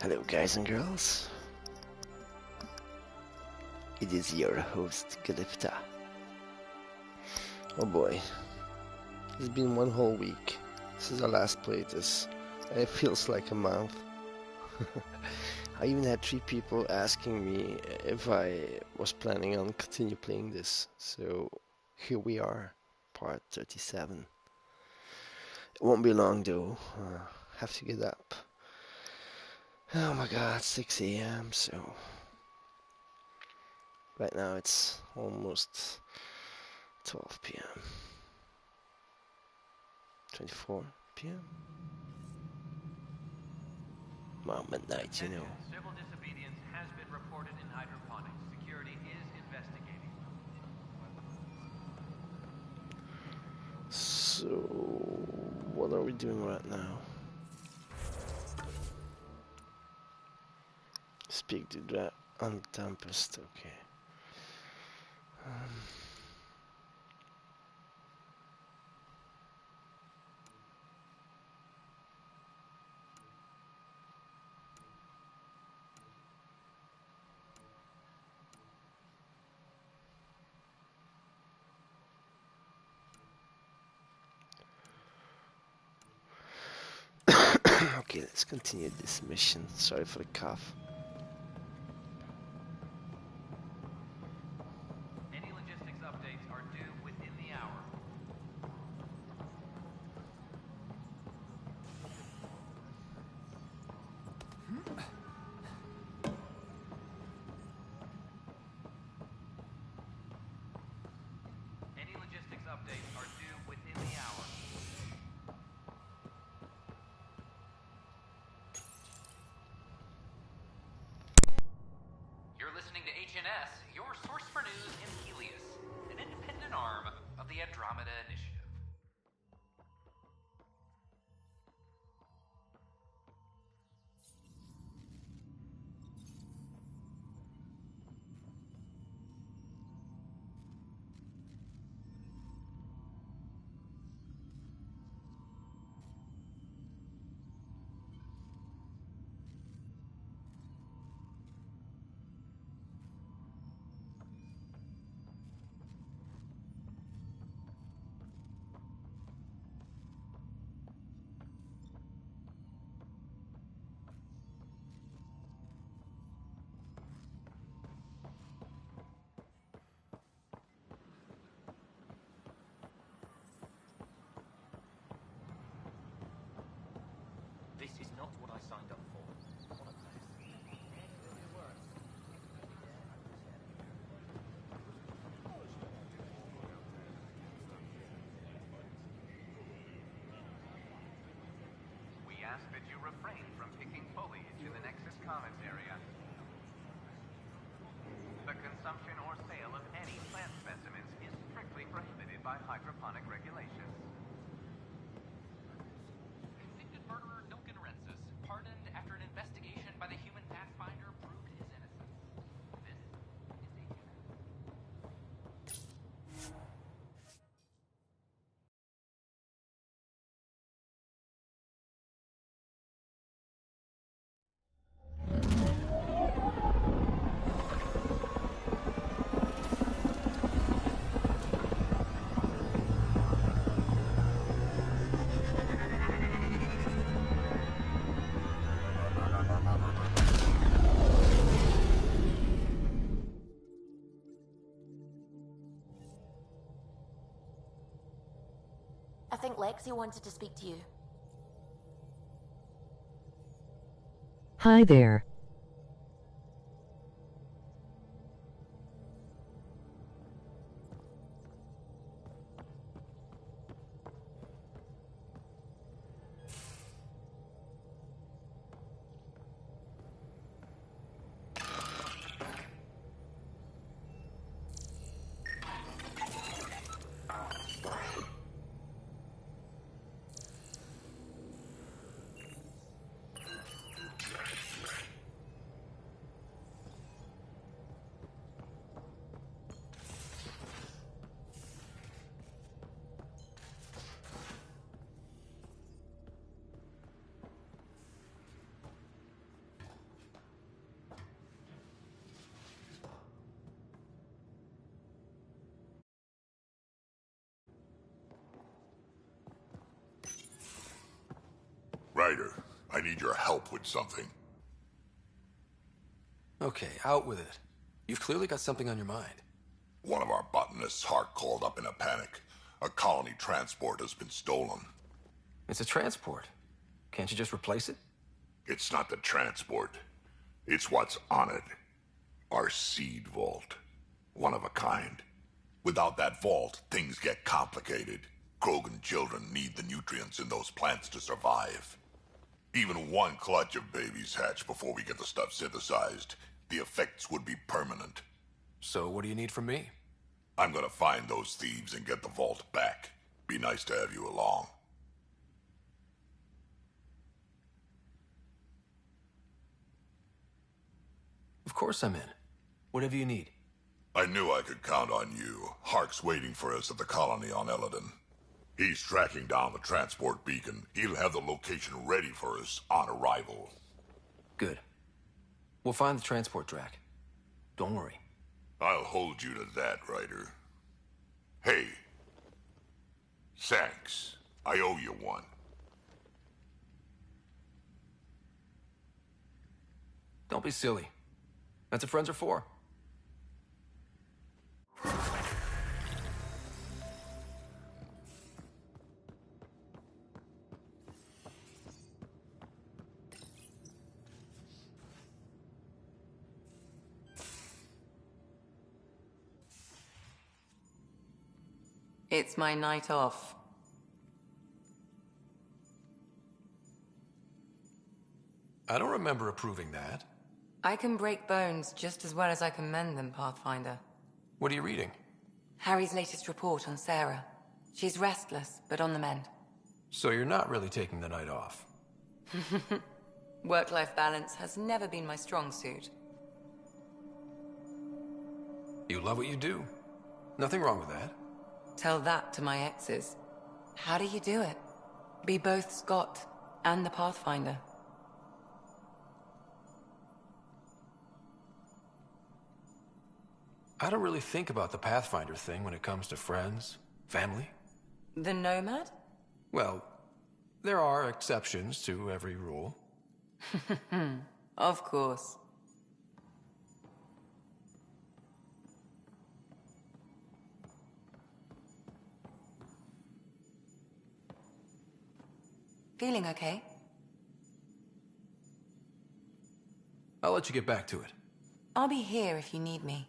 Hello guys and girls, it is your host Galifta. Oh boy, it's been one whole week since I last played this, and it feels like a month. I even had 3 people asking me if I was planning on continue playing this, so here we are, part 37. It won't be long though, have to get up. Oh my god, 6 AM, so right now it's almost 12 PM. 24 PM? Well, midnight, you know. Civil disobedience has been reported in hydroponics. Security is investigating. So, what are we doing right now? Speak to that on Tempest, okay. Okay, let's continue this mission. Sorry for the cough. Any logistics updates are due within the hour. Any logistics updates are due within the hour. You're listening to HNS, your source for news in Helios, an independent arm of the Andromeda Initiative. This is not what I signed up for. What a mess. We ask that you refrain from picking foliage in the Nexus Commons area. The consumption or sale of any plant specimens is strictly prohibited by hydroponic regulations. Convicted murderer Nilken Rensis, pardoned after an investigation by the human Pathfinder proved his innocence. This is I think Lexi wanted to speak to you. Hi there. Ryder, I need your help with something. Okay, out with it. You've clearly got something on your mind. One of our botanists' heart called up in a panic. A colony transport has been stolen. It's a transport. Can't you just replace it? It's not the transport. It's what's on it. Our seed vault. One of a kind. Without that vault, things get complicated. Krogan children need the nutrients in those plants to survive. Even one clutch of babies hatch before we get the stuff synthesized. The effects would be permanent. So what do you need from me? I'm gonna find those thieves and get the vault back. Be nice to have you along. Of course I'm in. Whatever you need. I knew I could count on you. Hark's waiting for us at the colony on Eladon. He's tracking down the transport beacon. He'll have the location ready for us on arrival. Good. We'll find the transport track. Don't worry. I'll hold you to that, Ryder. Hey. Thanks. I owe you one. Don't be silly. That's what friends are for. It's my night off. I don't remember approving that. I can break bones just as well as I can mend them, Pathfinder. What are you reading? Harry's latest report on Sarah. She's restless, but on the mend. So you're not really taking the night off. Work-life balance has never been my strong suit. You love what you do. Nothing wrong with that. Tell that to my exes. How do you do it? Be both Scott and the Pathfinder. I don't really think about the Pathfinder thing when it comes to friends, family. The Nomad? Well, there are exceptions to every rule. Of course. Feeling okay? I'll let you get back to it. I'll be here if you need me.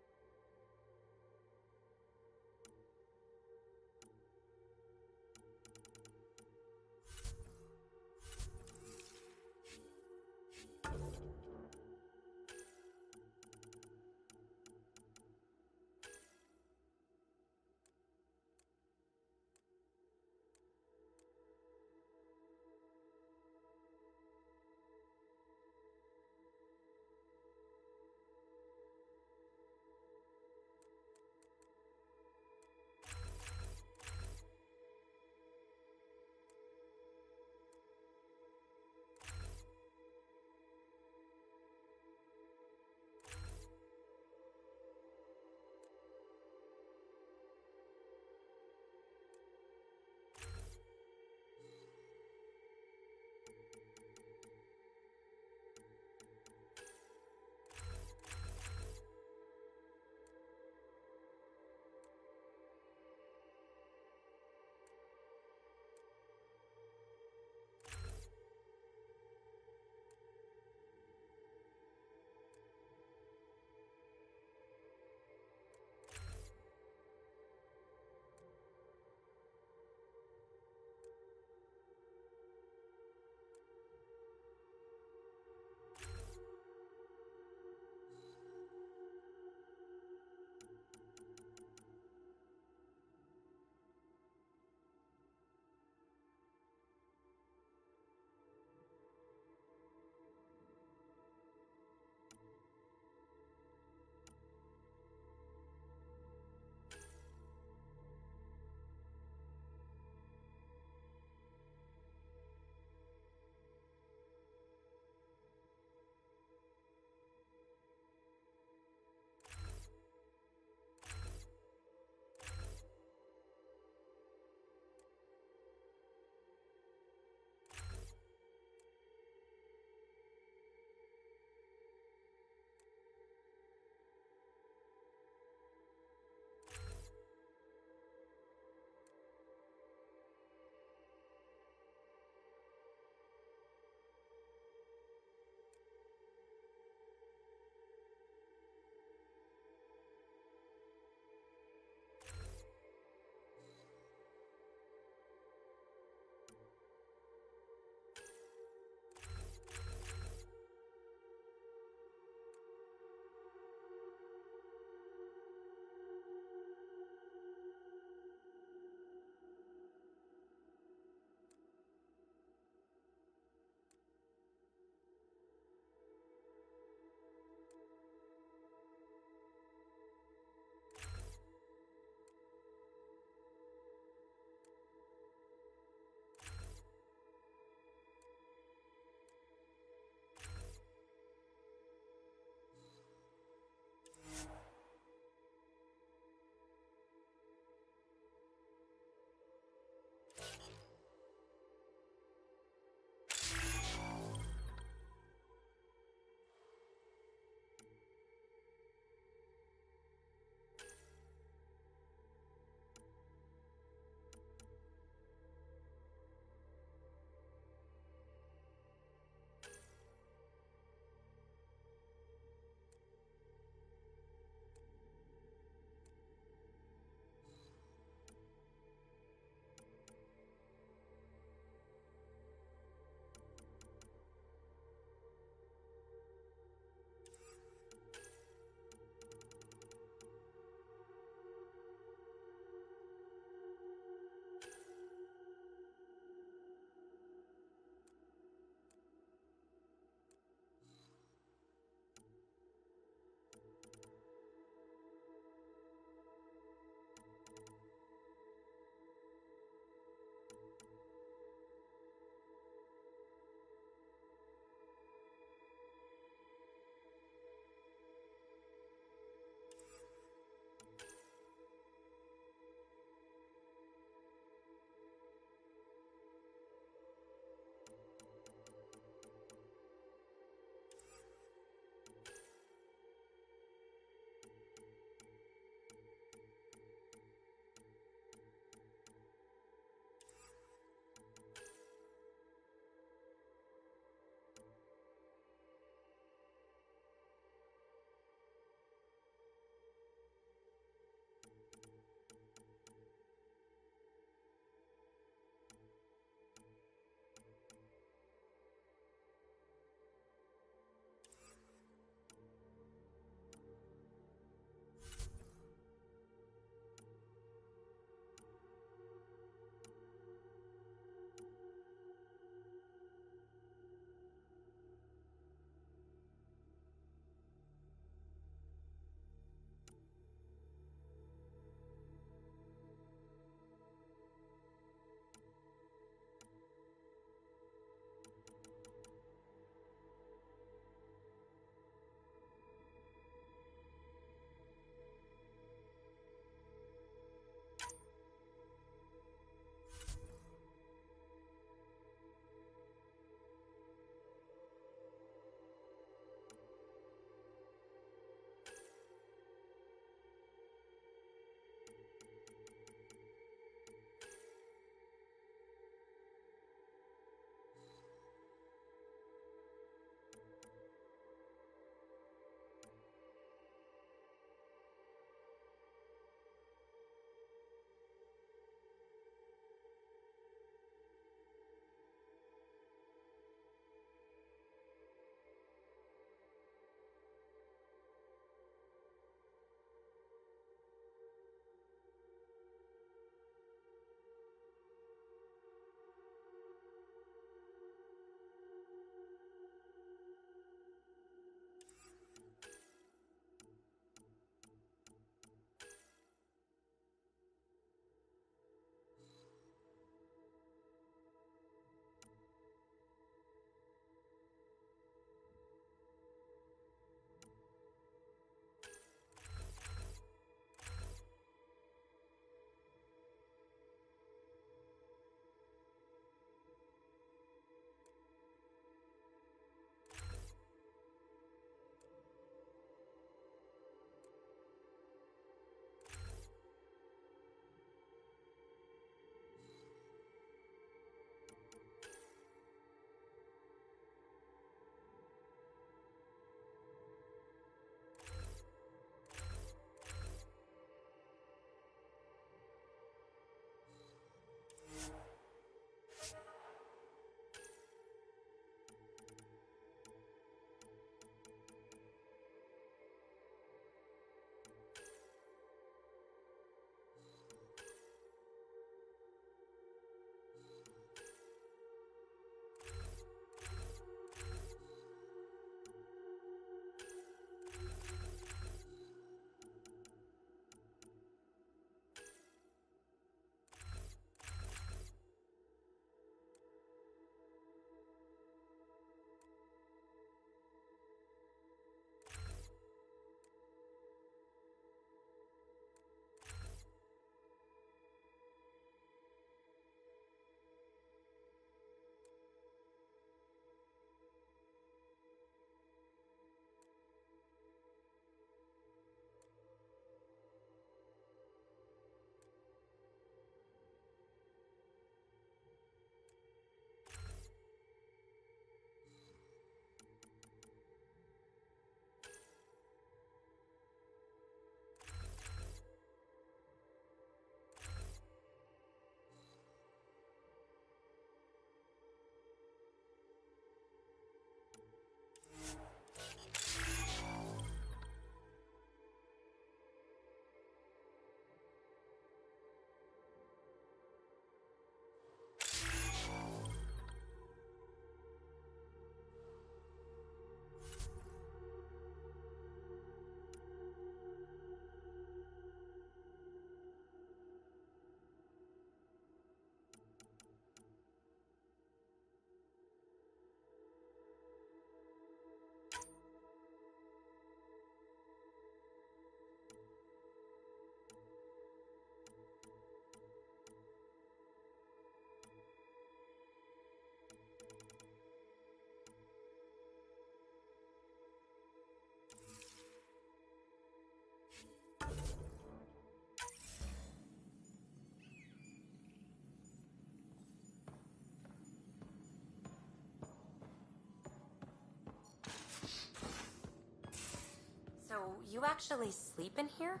You actually sleep in here?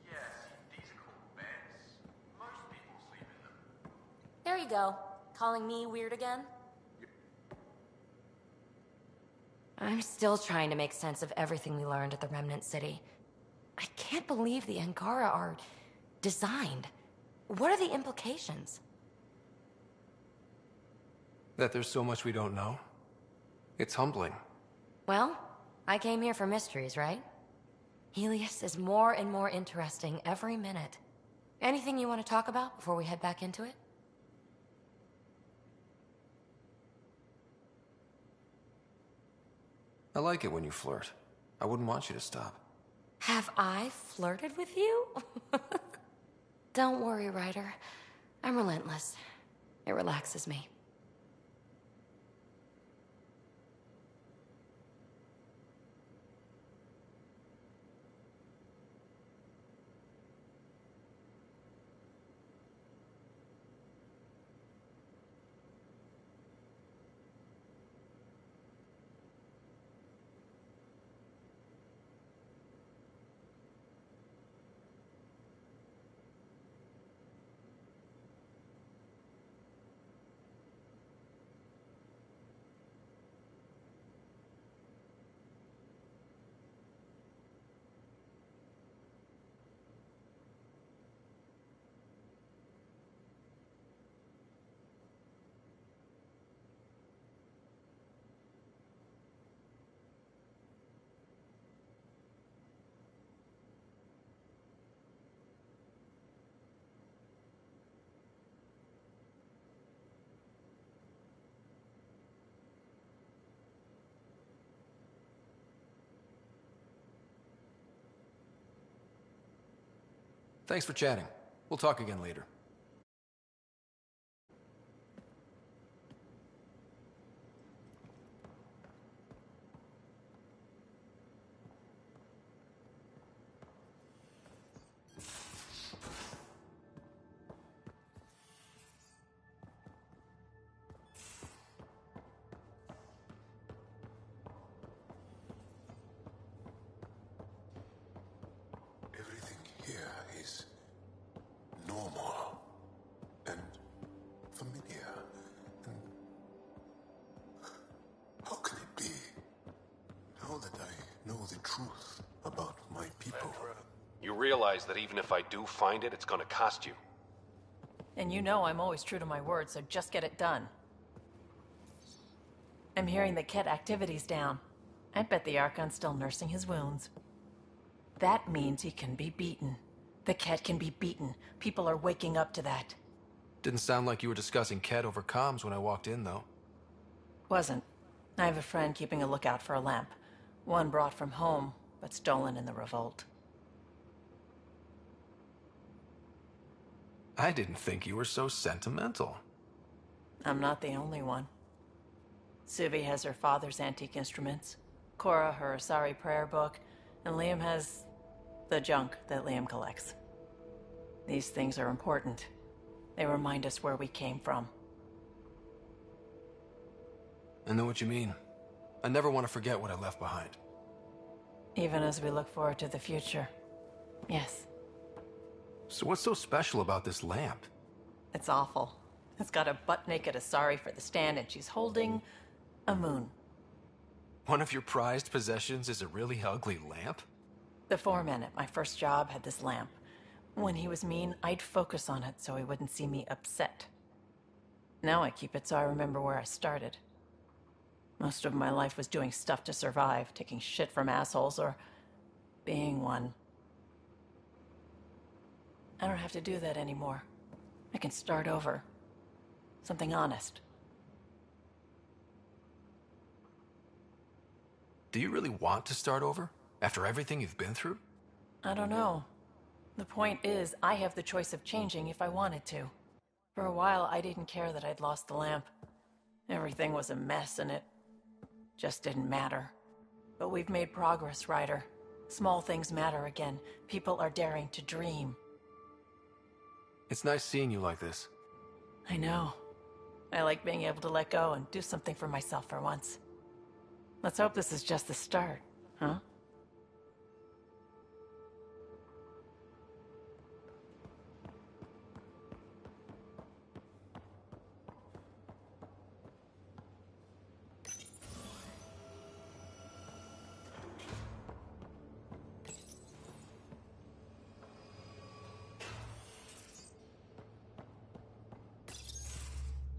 Yes, these are called beds. Most people sleep in them. There you go. Calling me weird again? I'm still trying to make sense of everything we learned at the Remnant City. I can't believe the Angara are designed. What are the implications? That there's so much we don't know? It's humbling. Well, I came here for mysteries, right? Helios is more and more interesting every minute. Anything you want to talk about before we head back into it? I like it when you flirt. I wouldn't want you to stop. Have I flirted with you? Don't worry, Ryder. I'm relentless. It relaxes me. Thanks for chatting. We'll talk again later. Everything here is normal and familiar. And how can it be? Now that I know the truth about my people. You realize that even if I do find it, it's gonna cost you. And you know I'm always true to my word, so just get it done. I'm hearing the Ket activity's down. I'd bet the Archon's still nursing his wounds. That means he can be beaten. The Ket can be beaten. People are waking up to that. Didn't sound like you were discussing Ket over comms when I walked in, though. Wasn't. I have a friend keeping a lookout for a lamp. One brought from home, but stolen in the revolt. I didn't think you were so sentimental. I'm not the only one. Suvi has her father's antique instruments, Cora her Asari prayer book, and Liam has the junk that Liam collects. These things are important. They remind us where we came from. I know what you mean. I never want to forget what I left behind. Even as we look forward to the future. Yes. So what's so special about this lamp? It's awful. It's got a butt-naked Asari for the stand, and she's holding a moon. One of your prized possessions is a really ugly lamp? The foreman at my first job had this lamp. When he was mean, I'd focus on it so he wouldn't see me upset. Now I keep it so I remember where I started. Most of my life was doing stuff to survive, taking shit from assholes or being one. I don't have to do that anymore. I can start over. Something honest. Do you really want to start over? After everything you've been through? I don't know. The point is, I have the choice of changing if I wanted to. For a while, I didn't care that I'd lost the lamp. Everything was a mess and it just didn't matter. But we've made progress, Ryder. Small things matter again. People are daring to dream. It's nice seeing you like this. I know. I like being able to let go and do something for myself for once. Let's hope this is just the start, huh?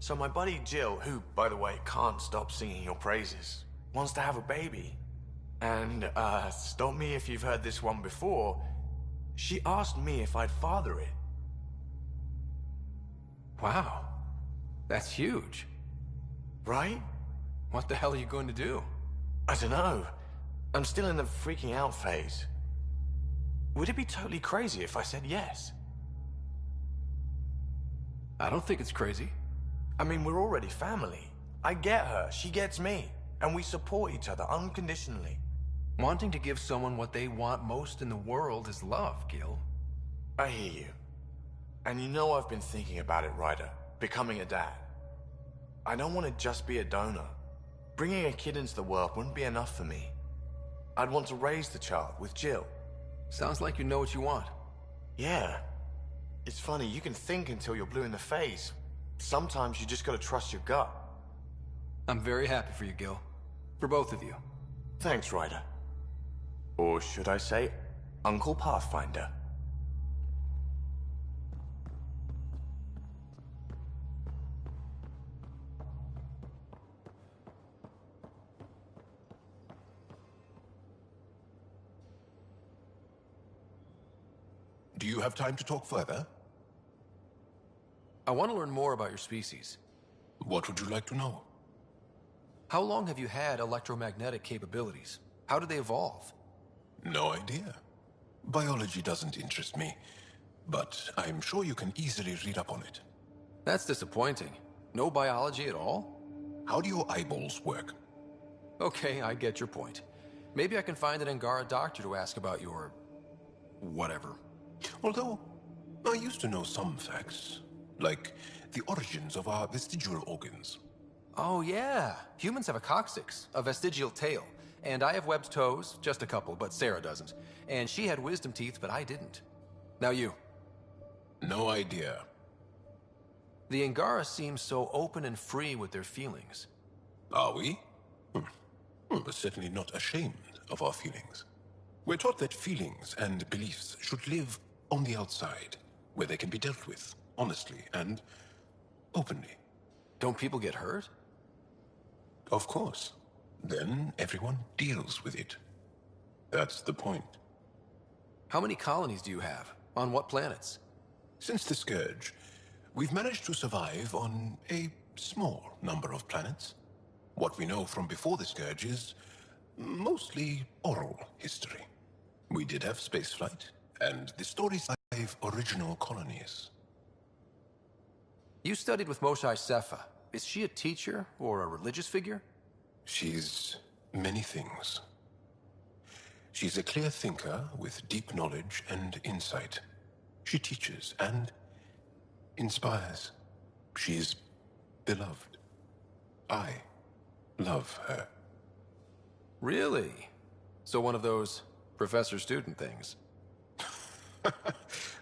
So my buddy Jill, who, by the way, can't stop singing your praises, wants to have a baby. And, stop me if you've heard this one before, she asked me if I'd father it. Wow. That's huge. Right? What the hell are you going to do? I don't know. I'm still in the freaking out phase. Would it be totally crazy if I said yes? I don't think it's crazy. I mean, we're already family. I get her, she gets me, and we support each other unconditionally. Wanting to give someone what they want most in the world is love, Gil. I hear you. And you know I've been thinking about it, Ryder. Becoming a dad. I don't want to just be a donor. Bringing a kid into the world wouldn't be enough for me. I'd want to raise the child with Jill. Sounds like you know what you want. Yeah. It's funny, you can think until you're blue in the face. Sometimes you just gotta trust your gut. I'm very happy for you, Gil. For both of you. Thanks, Ryder. Or should I say, Uncle Pathfinder. Do you have time to talk further? I want to learn more about your species. What would you like to know? How long have you had electromagnetic capabilities? How did they evolve? No idea. Biology doesn't interest me, but I'm sure you can easily read up on it. That's disappointing. No biology at all? How do your eyeballs work? Okay, I get your point. Maybe I can find an Angara doctor to ask about your... whatever. Although, I used to know some facts, like the origins of our vestigial organs. Oh yeah, humans have a coccyx, a vestigial tail, and I have webbed toes, just a couple, but Sarah doesn't. And she had wisdom teeth, but I didn't. Now you. No idea. The Angara seem so open and free with their feelings. Are we? We're certainly not ashamed of our feelings. We're taught that feelings and beliefs should live on the outside, where they can be dealt with, honestly and openly. Don't people get hurt? Of course. Then everyone deals with it. That's the point. How many colonies do you have? On what planets? Since the Scourge, we've managed to survive on a small number of planets. What we know from before the Scourge is mostly oral history. We did have spaceflight, and the stories of original colonies. You studied with Moshae Sefa. Is she a teacher or a religious figure? She's many things. She's a clear thinker with deep knowledge and insight. She teaches and inspires. She's beloved. I love her. Really? So one of those professor-student things?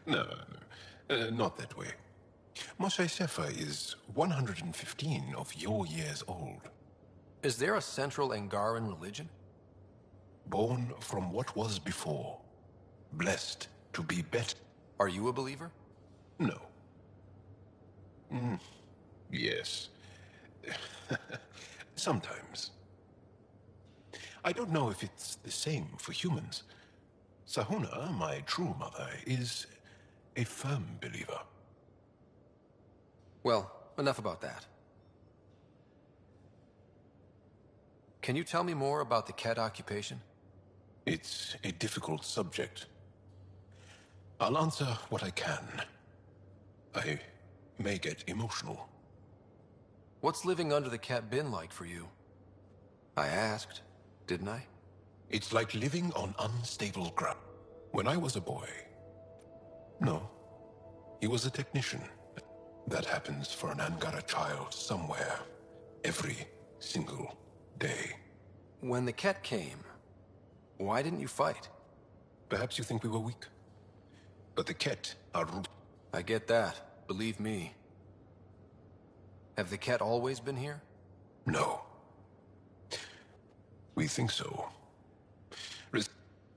No, not that way. Moshae Sefa is 115 of your years old. Is there a central Angaran religion? Born from what was before. Blessed to be better. Are you a believer? No. Yes. Sometimes. I don't know if it's the same for humans. Sahuna, my true mother, is a firm believer. Well, enough about that. Can you tell me more about the Ket occupation? It's a difficult subject. I'll answer what I can. I may get emotional. What's living under the Ket been like for you? I asked, didn't I? It's like living on unstable ground. When I was a boy... No. He was a technician. That happens for an Angara child somewhere. Every single day. When the Ket came, why didn't you fight? Perhaps you think we were weak. But the Ket are... I get that. Believe me. Have the Ket always been here? No. We think so.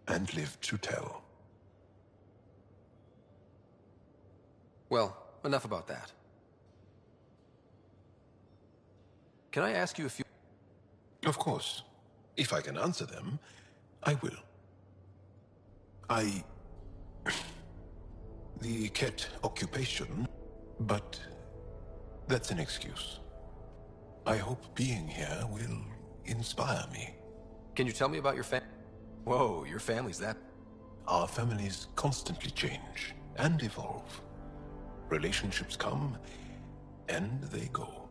And live to tell. Well, enough about that. Can I ask you a few... Of course. If I can answer them, I will. The Ket occupation, but that's an excuse. I hope being here will inspire me. Can you tell me about your Whoa, your family's that... Our families constantly change and evolve. Relationships come and they go.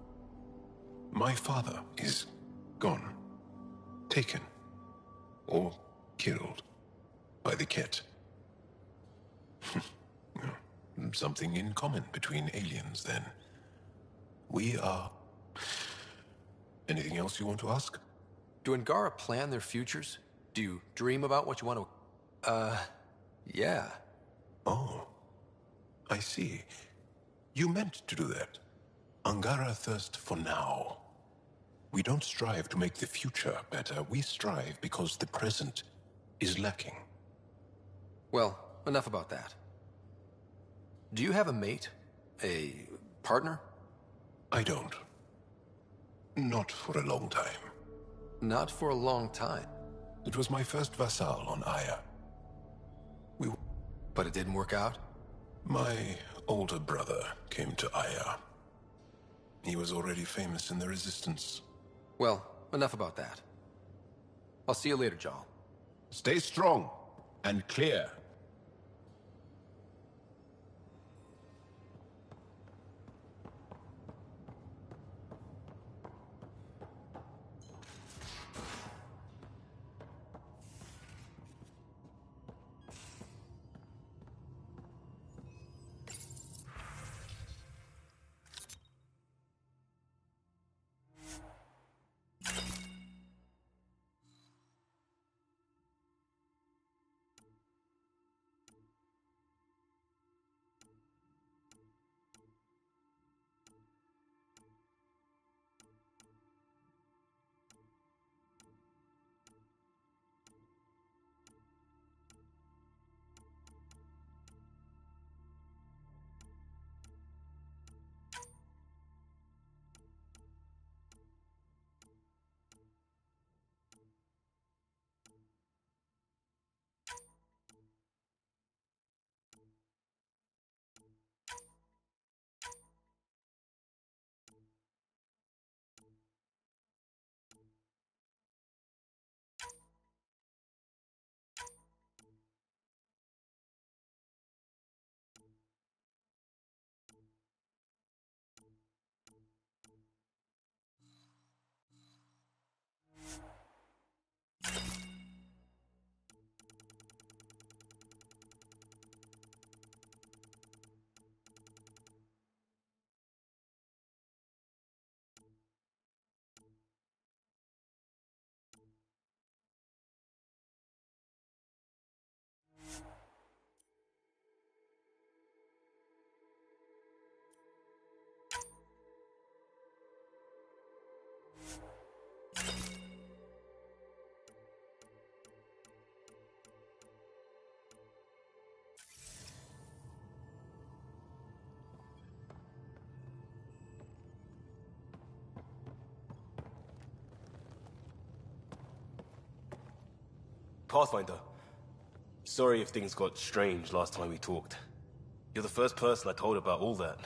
My father is gone, taken, or killed by the Ket. Something in common between aliens, then. We are... Anything else you want to ask? Do Angara plan their futures? Do you dream about what you want to... yeah. Oh, I see. You meant to do that. Angara thirst for now. We don't strive to make the future better. We strive because the present is lacking. Well, enough about that. Do you have a mate? A partner? I don't. Not for a long time. Not for a long time? It was my first vassal on Aya. But it didn't work out? My older brother came to Aya. He was already famous in the Resistance. Well, enough about that. I'll see you later, Jarl. Stay strong and clear. Pathfinder, sorry if things got strange last time we talked. You're the first person I told about all that.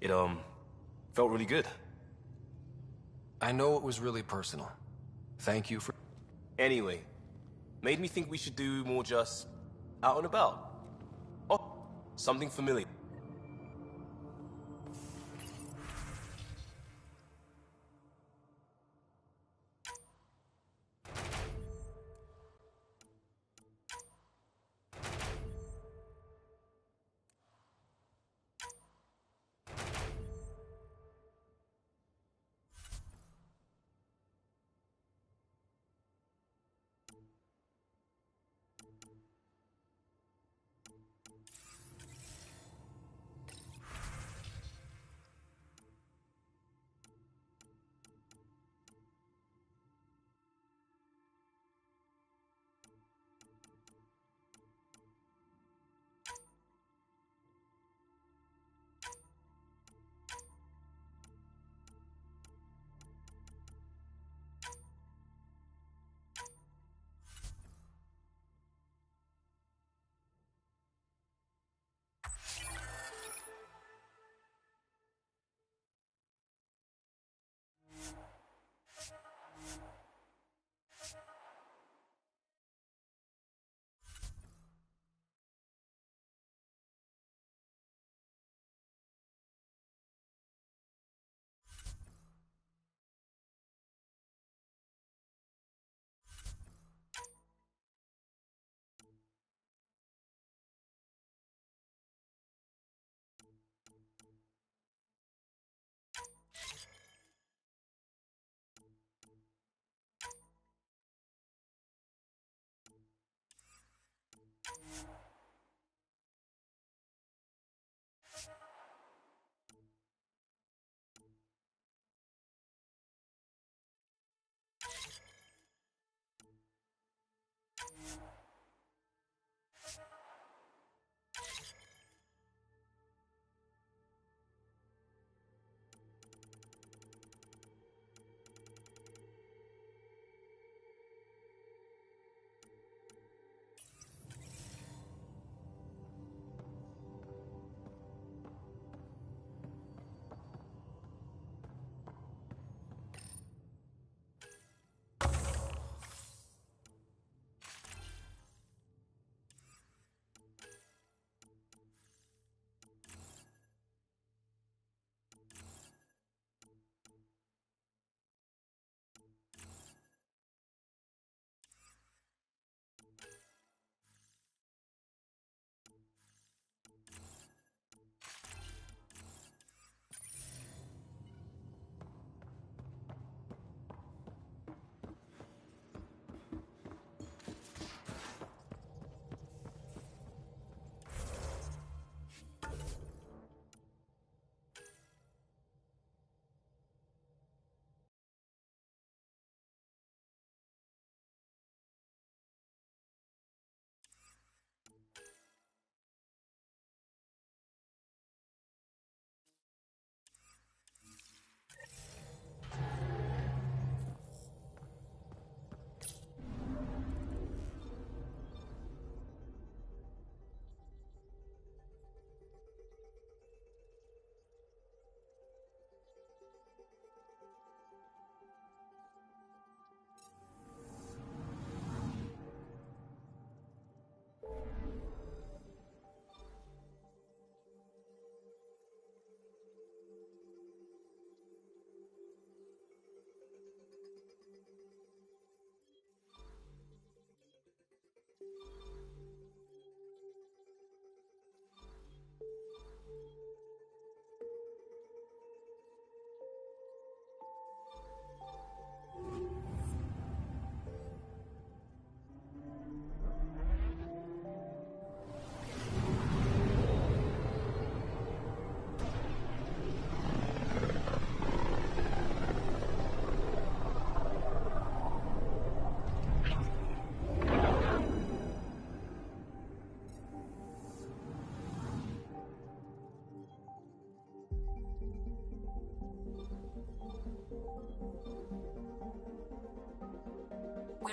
It, felt really good. I know it was really personal. Thank you for... Anyway, made me think we should do more just out and about. Oh, something familiar.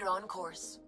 on course.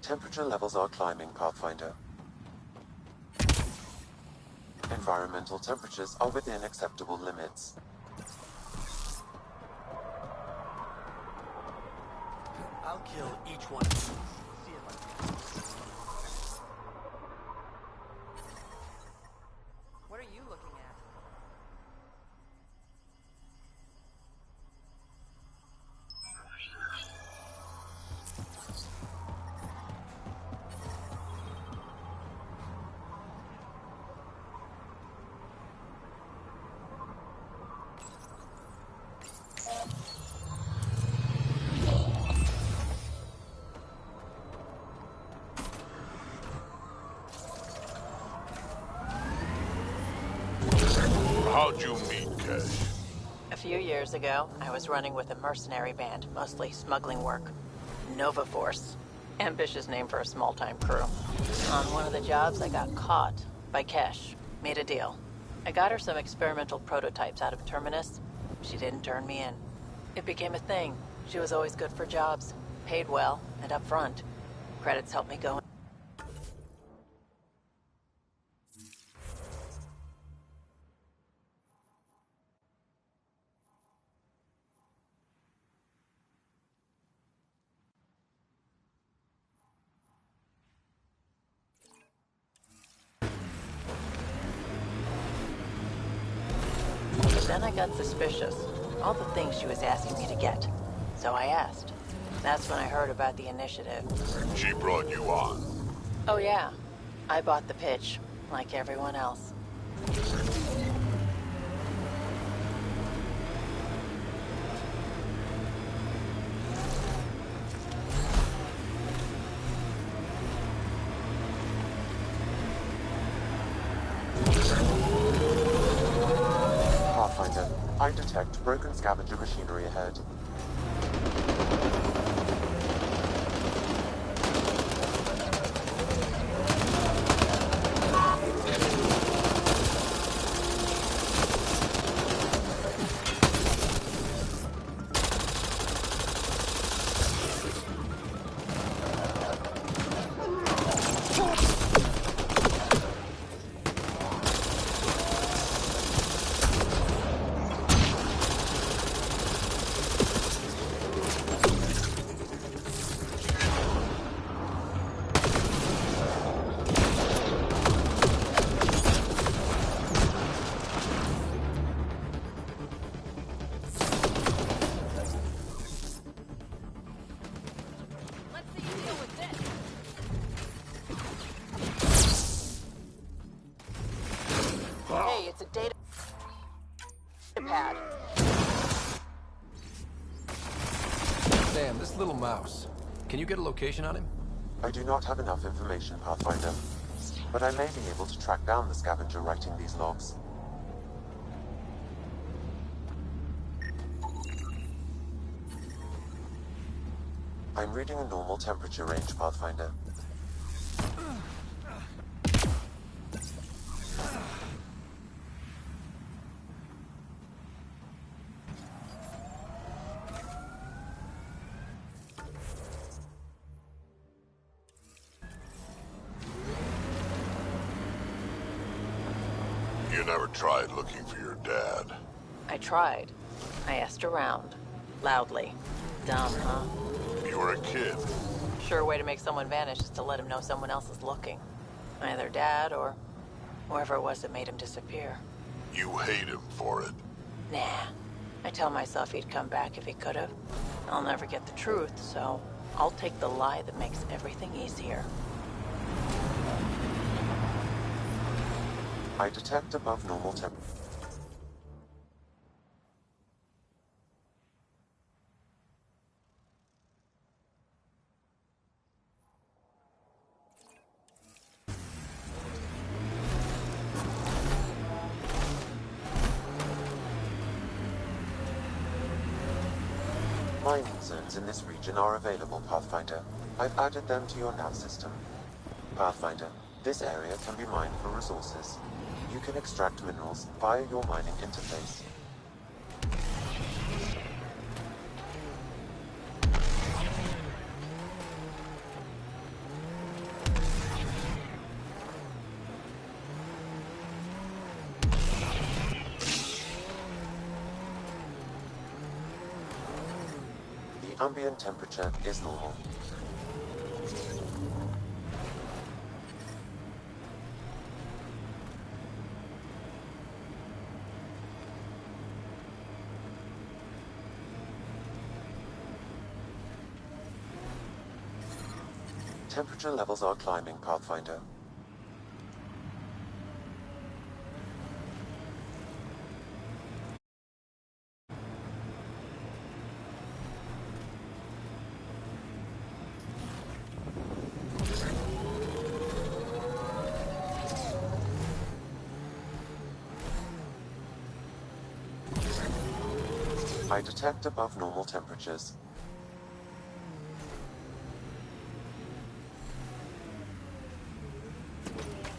Temperature levels are climbing, Pathfinder. Environmental temperatures are within acceptable limits. I'll kill each one. See you later. What are you looking at? How'd you meet Cash? A few years ago, I was running with a mercenary band, mostly smuggling work. Nova Force. Ambitious name for a small-time crew. On one of the jobs, I got caught by Kesh. Made a deal. I got her some experimental prototypes out of Terminus. She didn't turn me in. It became a thing. She was always good for jobs. Paid well, and up front. Credits helped me go. Then I got suspicious. All the things she was asking me to get. So I asked. That's when I heard about the initiative. She brought you on. Oh yeah. I bought the pitch, like everyone else. Pathfinder, I detect broken scavenger machinery ahead. data pad. Sam, this little mouse. Can you get a location on him? I do not have enough information, Pathfinder, but I may be able to track down the scavenger writing these logs. I'm reading a normal temperature range, Pathfinder. You never tried looking for your dad. I tried. I asked around. Loudly. Dumb, huh? You were a kid. Sure way to make someone vanish is to let him know someone else is looking. Either Dad or whoever it was that made him disappear. You hate him for it. Nah. I tell myself he'd come back if he could have. I'll never get the truth, so I'll take the lie that makes everything easier. I detect above normal temperature. Mining zones in this region are available, Pathfinder. I've added them to your nav system. Pathfinder, this area can be mined for resources. You can extract minerals via your mining interface. The ambient temperature is normal. Temperature levels are climbing, Pathfinder. I detect above normal temperatures.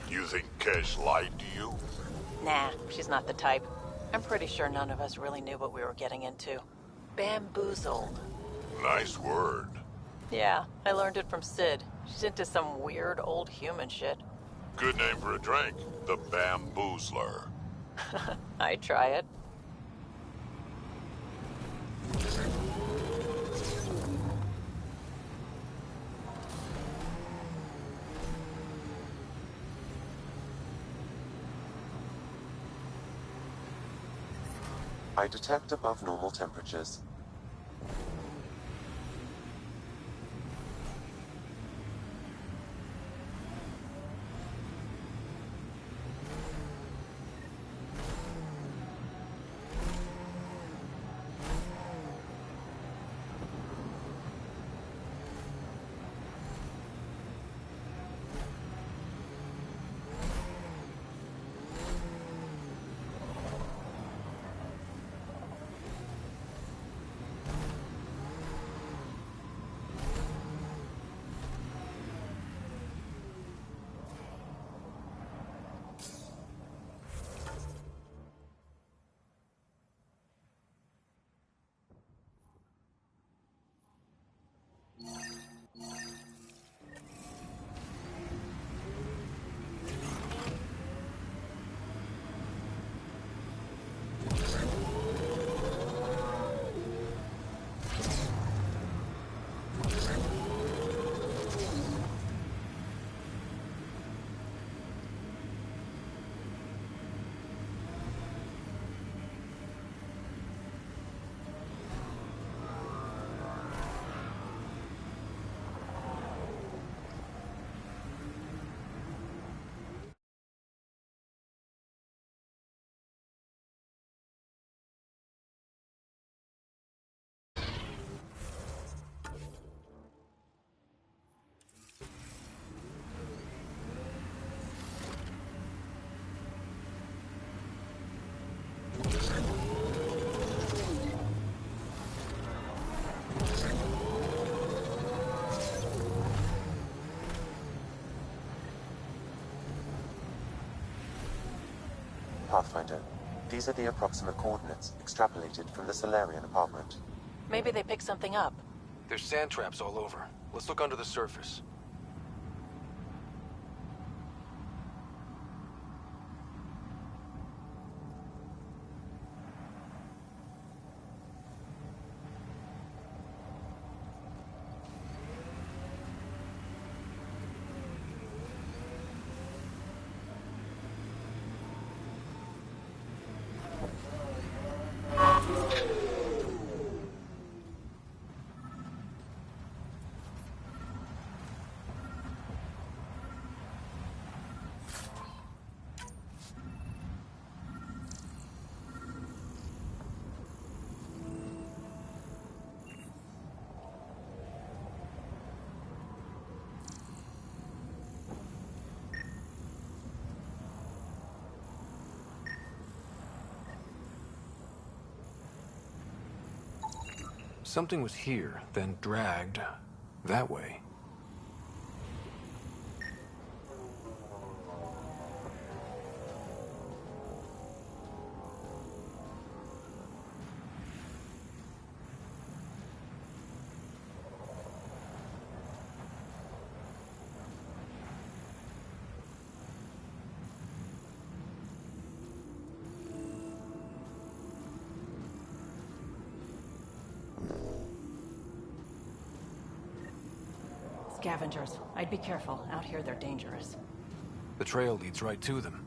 You think Kesh lied to you? Nah, she's not the type. I'm pretty sure none of us really knew what we were getting into. Bamboozled. Nice word. Yeah, I learned it from Sid. She's into some weird old human shit. Good name for a drink. The Bamboozler. I'd try it. I detect above normal temperatures. Pathfinder. These are the approximate coordinates extrapolated from the Solarian apartment. Maybe they picked something up. There's sand traps all over. Let's look under the surface. Something was here, then dragged that way. Scavengers. I'd be careful. Out here, they're dangerous. The trail leads right to them.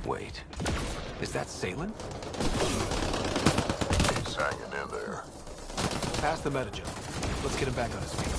Wait, is that Salen? He's hanging in there. Pass the metagen. Let's get him back on his feet.